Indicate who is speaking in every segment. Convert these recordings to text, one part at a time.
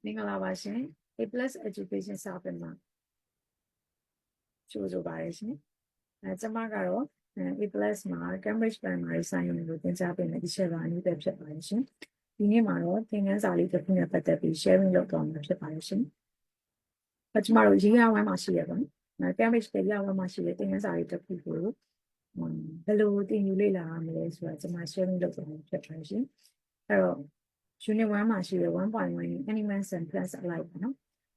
Speaker 1: မင်္ဂလာပါရှင် A+ Education စာပေမှာကြိုဆိုပါရရှင်ကျွန်မကတော့ A+ မှာ Cambridge Primary Science ကိုသင်ကြားပေးမယ့် teacher ပါအနည်းပဲဖြစ်ပါရှင်ဒီနေ့မှာတော့သင်ခန်းစာလေးတစ်ခုနဲ့ပတ်သက်ပြီး sharing လုပ်သွားမှာဖြစ်ပါရှင်ကျွန်မတို့ year 1မှာရှိရပါမယ် Cambridge ရဲ့ year 1မှာရှိတဲ့သင်ခန်းစာလေးတစ်ခုကိုဘယ်လိုသင်ယူလေ့လာရမလဲဆိုတာကျွန်မ sharing လုပ်သွားမှာဖြစ်ပါရှင်အဲ့တော့Unit 1မှာရှိတဲ့ 1.1 Animals and Plants Alike ပေါ့နော်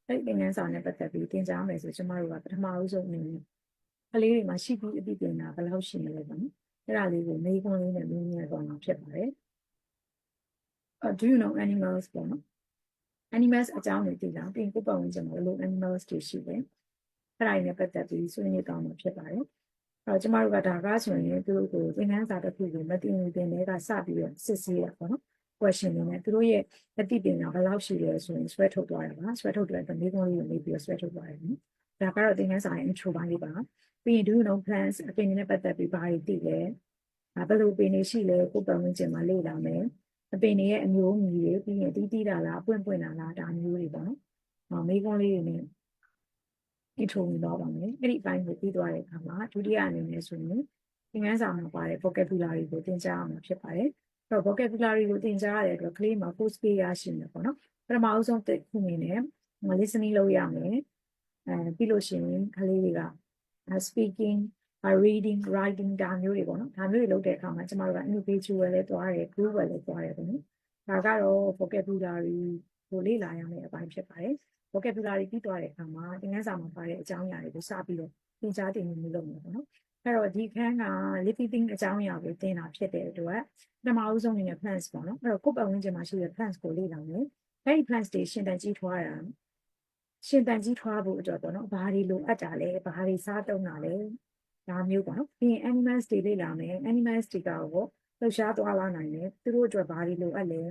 Speaker 1: အဲ့ဒီသင်ခန်းစာနဲ့ပတ်သက်ပြီးသင်ကြားမယ်ဆိုကျွန်မတို့ကပထမအဆုံးအနေနဲ့ကလေးတွေမှာရှိပြီးအသိပညာဘယ်လောက်ရှိမလဲပေါ့နော်အဲ့ဒါလေးကိုမေးခွန်းလေးနဲ့မေးမြန်းသွားမှာဖြစ်ပါတယ် Do you know animals ပေါ့နော် Animals အကြောင်းတွေသိလားပြီးရင်ကိုယ်ပတ်ဝန်းကျင်မှာဘယ်လို animals တွေရှိလဲအဲ့ဒါနဲ့ပတ်သက်ပြီးဆွေးနွေးသွားမှာဖြစ်ပါတယ်အဲ့တော့ကျွန်မတို့ကဒါကဆိုရင်သူတို့ကိုသင်ခန်းစာတစ်ခုကိုမသိရင်သင်တွေကစပြီးတော့စစ်ဆေးရပေါ့နော် question တွေနဲ့သူတို့ရဲ့အသိပညာဘယ်လောက်ရှိလဲဆိုရင်ဆွဲထုတ်သွားရပါဆွဲထုတ်တဲ့အတွက်မိကုံးလေးကိုနေပြီးဆွဲထုတ်သွားရတယ်နော်ဒါကတော့သင်ခန်းစာရဲ့ intro ပိုင်းလေးပါပြီးရင် do you know plants အပင်တွေနဲ့ပတ်သက်ပြီးဘာတွေသိလဲဘယ်လိုပင်တွေရှိလဲကိုယ်ပတ်ဝန်းကျင်မှာလေ့လာမယ်အပင်တွေရဲ့အမျိုးအမည်တွေပြီးရင်တီးတီးတာလားအပွင့်ပွင့်တာလားဒါမျိုးတွေပေါ့နော်မိကုံးလေးတွေနဲ့ intro ဝင်တော့ပါမယ်အဲ့ဒီအပိုင်းကိုပြီးသွားတဲ့အခါမှာဒုတိယအနေနဲ့ဆိုရင်သင်ခန်းစာမှာပါတဲ့ vocabulary ကိုသင်ကြားအောင်ဖြစ်ပါတယ်vocabulary ကိုသင်ကြားရတဲ့အတွက်ကလေးမှာ post ပေးရရှိမယ်ပေါ့နော်ပထမအဆုံးတစ်ခုအနေနဲ့ listening လုပ်ရမယ်ပြီးလို့ရှိရင်ကလေးတွေက speaking reading writing ဒါမျိုးတွေပေါ့နော်ဒါမျိုးတွေလုပ်တဲ့အခါမှာကျမတို့က individual လည်းသွားတယ် group လည်းသွားတယ်ပေါ့နော်ဒါကတော့ vocabulary ကိုလေ့လာရမယ့်အပိုင်းဖြစ်ပါတယ် vocabulary ပြီးသွားတဲ့အခါမှာသင်ခန်းစာမှာပါတဲ့အကြောင်းအရာတွေကိုစပြီးတော့သင်ကြားသင်ယူလုပ်မယ်ပေါ့နော်အဲ့တော့ဒီခန်းက living thing အကြောင်းအရာကိုသင်တာဖြစ်တဲ့အတွက်ပထမအဆုံးအနေနဲ့ plants ပေါ့နော်အဲ့တော့ကိုယ့်ပတ်ဝန်းကျင်မှာရှိတဲ့ plants ကိုလေ့လာမယ်အဲ့ဒီ plants တွေရှင်သန်ကြီးထွားတာရှင်သန်ကြီးထွားဖို့အတွက်ပေါ့နော်ဘာတွေလိုအပ်တာလဲဘာတွေစားသုံးတာလဲဒါမျိုးပေါ့နော်ပြီးရင် animals တွေလေ့လာမယ် animals တွေကတော့လှုပ်ရှားသွားလာနိုင်တယ်သူတို့အတွက်ဘာတွေလိုအပ်လ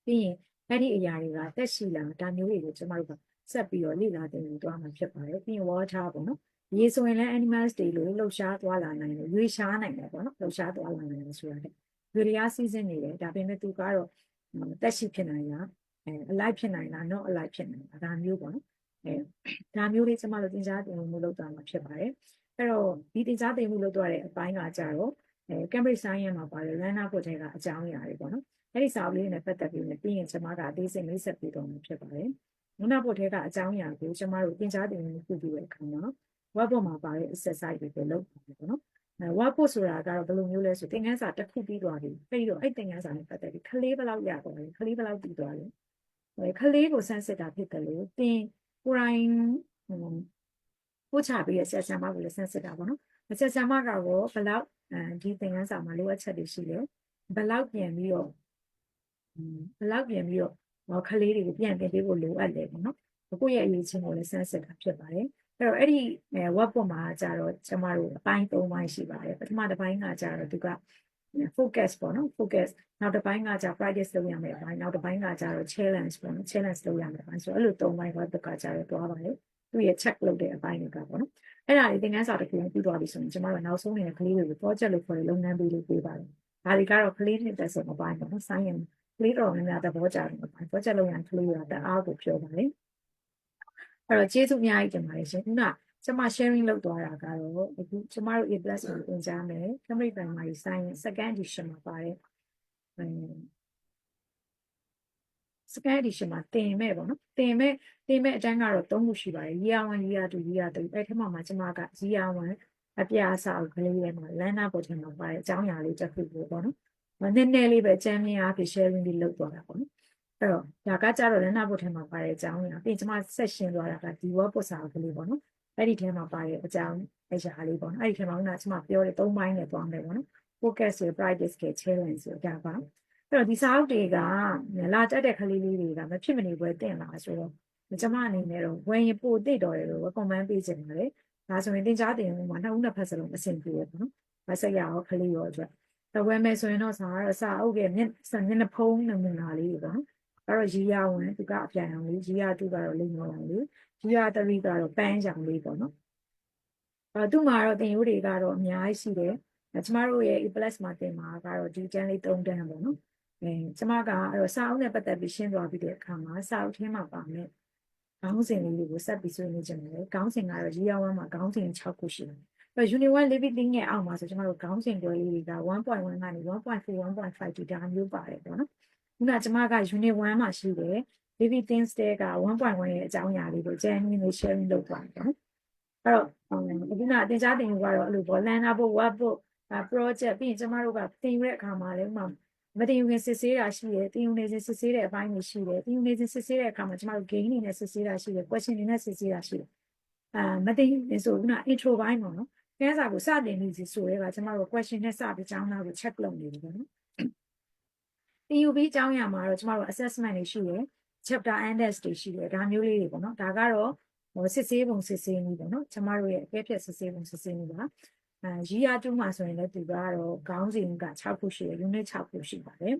Speaker 1: ဲပြီးရင်အဲ့ဒီအရာတွေကတက်ရှိလာဒါမျိုးတွေကိုကျွန်တော်တို့ကဆက်ပြီးတော့လေ့လာသင်ယူသွားမှာဖြစ်ပါတယ်ပြီးရင် water ပေါ့နော်ရေဆိုရင်လည်း animals တွေလိုလှုပ်ရှားသွားလာနိုင်တယ်ရွေးရှားနိုင်တယ်ပေါ့နော်လှုပ်ရှားသွားလာနိုင်တယ်ဆိုတာတဲ့ရွေးလျားစီးဆင်းနေတယ်ဒါပေမဲ့သူကတော့တက်ရှိဖြစ်နိုင်လားအလိုက်ဖြစ်နိုင်လား not အလိုက်ဖြစ်နိုင်လားဒါမျိုးပေါ့နော်ဒါမျိုးလေးကျွန်မတို့သင်ကြားသင်မှုလုပ်သွားမှာဖြစ်ပါတယ်အဲ့တော့ဒီသင်ကြားသင်မှုလုပ်သွားတဲ့အပိုင်းကကြတော့Cambridge Science မှာပါတယ် Learner ဖို့ထဲကအကြောင်းအရာတွေပေါ့နော်အဲ့ဒီစာအုပ်လေးနဲ့ပတ်သက်ပြီးပြီးရင်ကျွန်မကအသေးစိတ်မိတ်ဆက်ပေးတော့မှာဖြစ်ပါတယ်Learner ဖို့ထဲကအကြောင်းအရာကိုကျွန်မတို့သင်ကြားသင်မှုပြုပြီးတဲ့အခါမှာ web ပေါ်မှာပါတဲ့ exercise တွေကိုလုပ်ပါမယ်ပေါ့နော်web ဖို့ဆိုတာကတော့ဘယ်လိုမျိုးလဲဆိုသင်ခန်းစာတစ်ခုပြီးသွားပြီပြီးတော့အဲ့သင်ခန်းစာနဲ့ပတ်သက်ပြီးခလေးဘယ်လောက်ရသွားလဲခလေးဘယ်လောက်ပြီးသွားလဲခလေးကိုစမ်းစစ်တာဖြစ်တယ်လို့သင်ကိုယ်တိုင်ပို့ချပြီးရဆရာဆရာမကိုလည်းစမ်းစစ်တာပေါ့နော်ဆရာဆရာမကတော့ဘယ်လောက်ဒီသင်ခန်းစာမှာလိုအပ်ချက်တွေရှိလဲဘယ်လောက်ပြန်ပြီးတော့ခလေးတွေကိုပြန်တင်ပေးဖို့လိုအပ်တယ်ပေါ့နော်ကိုယ့်ရဲ့အရေးချင်းကိုလည်းစမ်းစစ်တာဖြစ်ပါတယ်အဲ့တော့အဲ့ဒီ web ပေါ်မှာကြတော့ကျမတို့အပိုင်း၃ပိုင်းရှိပါတယ်ပထမတစ်ပိုင်းကကြတော့သူက focus ပေါ့နော် focus နောက်တစ်ပိုင်းကကြ practice လုပ်ရမယ်အပိုင်းနောက်တစ်ပိုင်းကကြတော့ challenge ပေါ့နော် challenge လုပ်ရမယ်အပိုင်းဆိုတော့အဲ့လို၃ပိုင်း web ကကြတော့သွားပါတယ်သူရဲ့ check လုပ်တဲ့အပိုင်းတွေကပေါ့နော်အဲ့ဒါလေးသင်ခန်းစာတစ်ခုပြီးသွားပြီဆိုရင်ကျမတို့နောက်ဆုံးနေတဲ့ကလေးတွေကို project လုပ်ခေါ်တဲ့လုပ်ငန်းပေးလို့ပေးပါတယ်ဒါတွေကတော့ကလေးနှစ်သက်ဆုံးအပိုင်းပေါ့နော် science ကလေးတော်များများသဘောကျတယ်အပိုင်း project လုပ်ရရင်ကလေးတွေကတအားကိုပြောပါတယ်အဲ့တော့ကျေးဇူးအများကြီးတင်ပါတယ်ရှင်ခုနကျွန်မ sharing လုပ်သွားတာကတော့အခုကျမတို့ A+ ကိုသင်ကြားမယ် Cambridge Primary Science second edition မှာပါတယ်second edition မှာသင်မဲ့ပေါ့နော်သင်မဲ့အတန်းကတော့3ခုရှိပါတယ် year 1 year 2 year 3အဲ့ထဲမှာကျွန်မက year 1အပြာစာအုပ်ကလေးထဲမှာ learner ပေါ်ထဲမှာပါတယ်အကြောင်းအရာလေးတစ်ခုပေါ့နော်နည်းနည်းလေးပဲအကျဉ်းမြင်အားဖြင့် sharing လေးလုပ်သွားတာပေါ့နော်အဲ့တော့ဒါကကြတော့ learner ပေါ်ထဲမှာပါတဲ့အကြောင်းအရာပြီးကျွန်မ session သွားတာကဒီ web ပေါ်စာအုပ်ကလေးပေါ့နော်အဲ့ဒီထဲမှာပါတဲ့အကြောင်းအရာလေးပေါ့နော်အဲ့ဒီထဲမှာခုနကျွန်မပြောတဲ့3ပိုင်းနဲ့သွားမယ်ပေါ့နော် focus ရယ် practice ရယ် challenge ရယ်ဒါပါအဲ့တော့ဒီစာအုပ်တွေကလာတက်တဲ့ကလေးလေးတွေကမဖြစ်မနေပွဲတင်လာဆိုတော့ကျွန်မအနေနဲ့တော့ဝင်ရင်ပို့သိတော်တယ်လို့ comment ပေးချင်ပါတယ်ဒါဆိုရင်သင်ကြားတင်မှုမှာနှစ်ဖက်စလုံးအဆင်ပြေရပေါ့နော်မဆက်ရအောင်ကလေးရောအတွက်ဝယ်မယ်ဆိုရင်တော့စာအုပ်ရဲ့မျက်နှာဖုံးနမူနာလေးတွေပေါ့နော်အဲ့တော့year 1သူကအပြန်အောင်လေးyear 2ကတော့လိမ့်မော်အောင်လေး year 3ကတော့ပန်းကြောင်လေးပေါ့နော်သူ့မှာတော့သင်ရိုးတွေကတော့အများကြီးရှိတယ်ကျမတို့ရဲ့ A+ မှာသင်မှာကတော့ဒီတန်းလေး3တန်းပေါ့နော် ကျမကအဲ့တော့စာအုပ်နဲ့ပတ်သက်ပြီးရှင်းသွားပြီးတဲ့အခါမှာစာအုပ်ထဲမှာပါမယ်ခေါင်းစဉ်လေးတွေကိုဆက်ပြီးဆွေးနွေးကြမယ်ခေါင်းစဉ်ကတော့ year 1မှာခေါင်းစဉ်6ခုရှိတယ်အဲ့ unit 1 living thing ရဲ့အောက်မှာဆိုကျမတို့ခေါင်းစဉ်ကွဲလေးတွေက1.1 ကနေ 1.4 1.5 ဒီဒါမျိုးပါတယ်ပေါ့နော်ခုနကျမက unit 1မှာရှိတယ် living things တဲ့က1.1ရဲ့အကြောင်းအရာလေးကို genuine sharing လုပ်သွားတယ်နော်အဲ့တော့ခုနအတင်ကြားတင်ယူကတော့အဲ့လိုပေါ့ learner ဖို့ work ဖို့ project ပြီးရင်ကျမတို့ကတင်ယူတဲ့အခါမှာလည်းဥမာမတင်ယူခင်စစ်ဆေးတာရှိတယ်တင်ယူနေစဉ်စစ်ဆေးတဲ့အပိုင်းတွေရှိတယ်တင်ယူနေစဉ်စစ်ဆေးတဲ့အခါမှာကျမတို့ gain အနေနဲ့စစ်ဆေးတာရှိတယ် question တွေနဲ့စစ်ဆေးတာရှိတယ်မတင်ယူရင်ဆိုခုန intro ဘိုင်းပေါ့နော်ကျန်းစာကိုစတင်နေစီဆိုရဲကကျမတို့ question နဲ့စပြီးကျောင်းသားကို check လုပ်နေတယ်ပေါ့နော်တင်ယူပြီးကျောင်းရမှာတော့ကျမတို့ assessment တွေရှိတယ် chapter index တွေရှိတယ်ဒါမျိုးလေးတွေပေါ့နော်ဒါကတော့စစ်ဆေးပုံစစ်ဆေးနည်းပေါ့နော်ကျမတို့ရဲ့အကဲဖြတ်စစ်ဆေးပုံစစ်ဆေးနည်းပါyear 2မှာဆိုရင်လည်းသူကတော့ခေါင်းစဉ်က6ခုရှိတယ် unit 6ခုရှိပါတယ်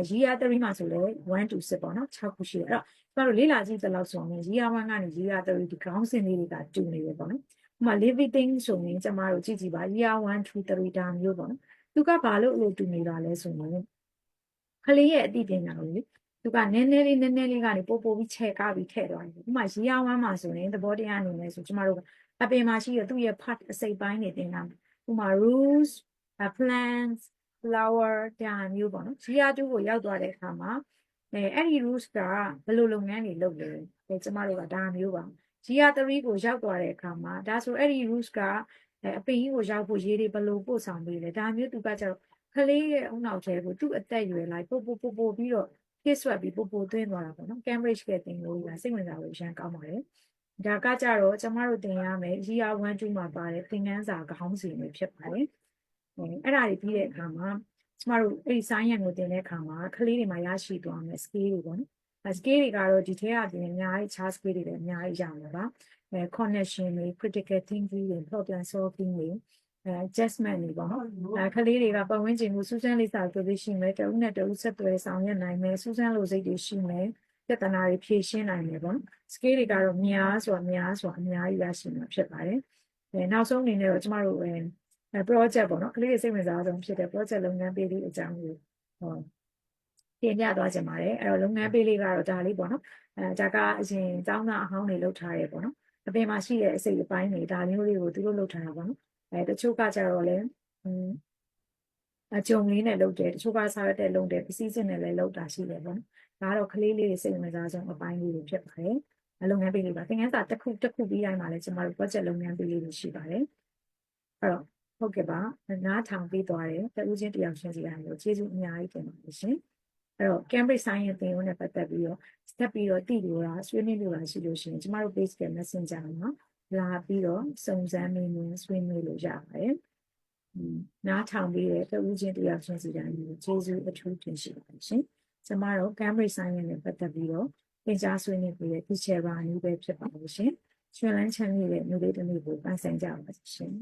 Speaker 1: year 3မှာဆိုလည်း1 to 6ပေါ့နော်6ခုရှိတယ်အဲ့တော့ကျမတို့လေ့လာကြည့်သလောက်ဆိုရင် year 1ကနေ year 3ဒီခေါင်းစဉ်လေးတွေကတူနေတယ်ပေါ့နော်ဥပမာ living thing ဆိုရင်ကျမတို့ကြည့်ကြည့်ပါ year 1 2 3ဒါမျိုးပေါ့နော်သူကဘာလို့အဲ့လိုတူနေတာလဲဆိုရင်ကလေးရဲ့အသိပညာကိုလေသူကနည်းနည်းလေးကနေပို့ပြီးချဲ့ကားပြီးထည့်သွားတယ်ဥပမာ year 1မှာဆိုရင်သဘောတရားအနေနဲ့ဆိုကျမတို့အပင်မှာရှိရသူ့ရဲ့ part အစိပ်ပိုင်းတွေသင်တာဥပမာ roots plants flower ဒါမျိုးပေါ့နော် year 2ကိုရောက်သွားတဲ့အခါမှာအဲ့ဒီ roots ကဘယ်လိုလုပ်ငန်းတွေလုပ်လဲကျမတို့ကဒါမျိုးပါ year 3ကိုရောက်သွားတဲ့အခါမှာဒါဆိုအဲ့ဒီ roots ကအပင်ကြီးကိုရောက်ဖို့ရေတွေဘယ်လိုပို့ဆောင်ပေးလဲဒါမျိုးသူကကျတော့ကလေးရဲ့အုံနောက်ထဲကိုသူ့အသက်ရွယ်လိုက်ပို့ပြီးတော့ဖြည့်ဆွက်ပြီးပို့သွင်းသွားတာပေါ့နော် Cambridge ကတင်လို့ရစိတ်ဝင်စားလို့ရန်ကောင်းပါတယ်ဒါကကြတော့ကျမတို့သင်ရမယ် year 1 2မှာပါတယ်သင်ခန်းစာခေါင်းစဉ်တွေဖြစ်ပါတယ်အဲ့ဒါတွေပြီးတဲ့အခါမှာကျမတို့အဲ့ဒီ science ကိုသင်တဲ့အခါမှာကလေးတွေမှာရရှိသွားမယ် skill တွေပေါ့နော် skill တွေကတော့ဒီထဲကပြင်အများကြီး chart skill တွေလည်းအများကြီးရမှာပါconnection တွေ critical thinking တွေ problem solving တွေadjustment တွေပေါ့နော်ကလေးတွေကပတ်ဝန်းကျင်ကိုစူးစမ်းလေ့လာပြီးရှိမယ်တဦးနဲ့တဦးဆက်သွယ်ဆောင်ရွက်နိုင်မယ်စူးစမ်းလိုစိတ်တွေရှိမယ်ပြဿနာတွေဖြေရှင်းနိုင်မယ်ပေါ့နော် skill တွေကတော့များစွာအများကြီးရရှိမှာဖြစ်ပါတယ်နောက်ဆုံးအနေနဲ့တော့ကျမတို့project ပေါ့နော်ကလေးတွေစိတ်ဝင်စားဆုံးဖြစ်တဲ့ project လုပ်ငန်းပေးလေးအကြောင်းကိုတင်ပြသွားကြပါတယ်အဲ့တော့လုပ်ငန်းပေးလေးကတော့ဒါလေးပေါ့နော်ဒါကအရင်ကျောင်းသားအဟောင်းတွေလုပ်ထားတယ်ပေါ့နော်အပြင်မှာရှိတဲ့အစိတ်အပိုင်းတွေဒါမျိုးလေးကိုသူတို့လုပ်ထားတာပေါ့နော်တချို့ကကြတော့လေအကြုံလေးနဲ့လုပ်တယ်တချို့ကစားရတဲ့လုပ်တယ်ပစ္စည်းစစ်နဲ့လည်းလုပ်တာရှိတယ်ပေါ့နော်ဒါကတော့ကလေးလေးတွေစိတ်ဝင်စားဆုံးအပိုင်းလေးတွေဖြစ်ပါတယ်လုပ်ငန်းပေးလေးပါသင်ခန်းစာတစ်ခုပြီးတိုင်းမှာလည်းကျမတို့ project လုပ်ငန်းပေးလေးတွေရှိပါတယ်အဲ့တော့ဟုတ်ကဲ့ပါနားထောင်ပေးသွားတယ်တဦးချင်းတယောက်ချင်းစီအားကျေးဇူးအများကြီးတင်ပါတယ်ရှင်အဲ့တော့ Cambridge Science သင်ရိုးနဲ့ပတ်သက်ပြီးတော့ step ပြီးတော့တည်လို့လားဆွေးနွေးလို့လားရှိလို့ရှိရင်ကျမတို့ page က messenger မှာလာပြီးတော့စုံစမ်းမေးမြန်းဆွေးနွေးလို့ရပါတယ်နားထောင်ပြီးတဲ့တဦးချင်းတယောက်ချင်းစီတိုင်းကိုကျေးဇူးအထူးတင်ရှိပါတယ်ရှင်ကျမတို့ Cambridge Science နဲ့ပတ်သက်ပြီးတော့သင်ကြားဆွေးနွေးပြီးတဲ့ teacher ပါအနည်းပဲဖြစ်ပါလို့ရှင်ရွှေလန်းချမ်းမြေ့တဲ့မျိုးလေးတစ်မျိုးကိုပန်းဆိုင်ကြပါရှင်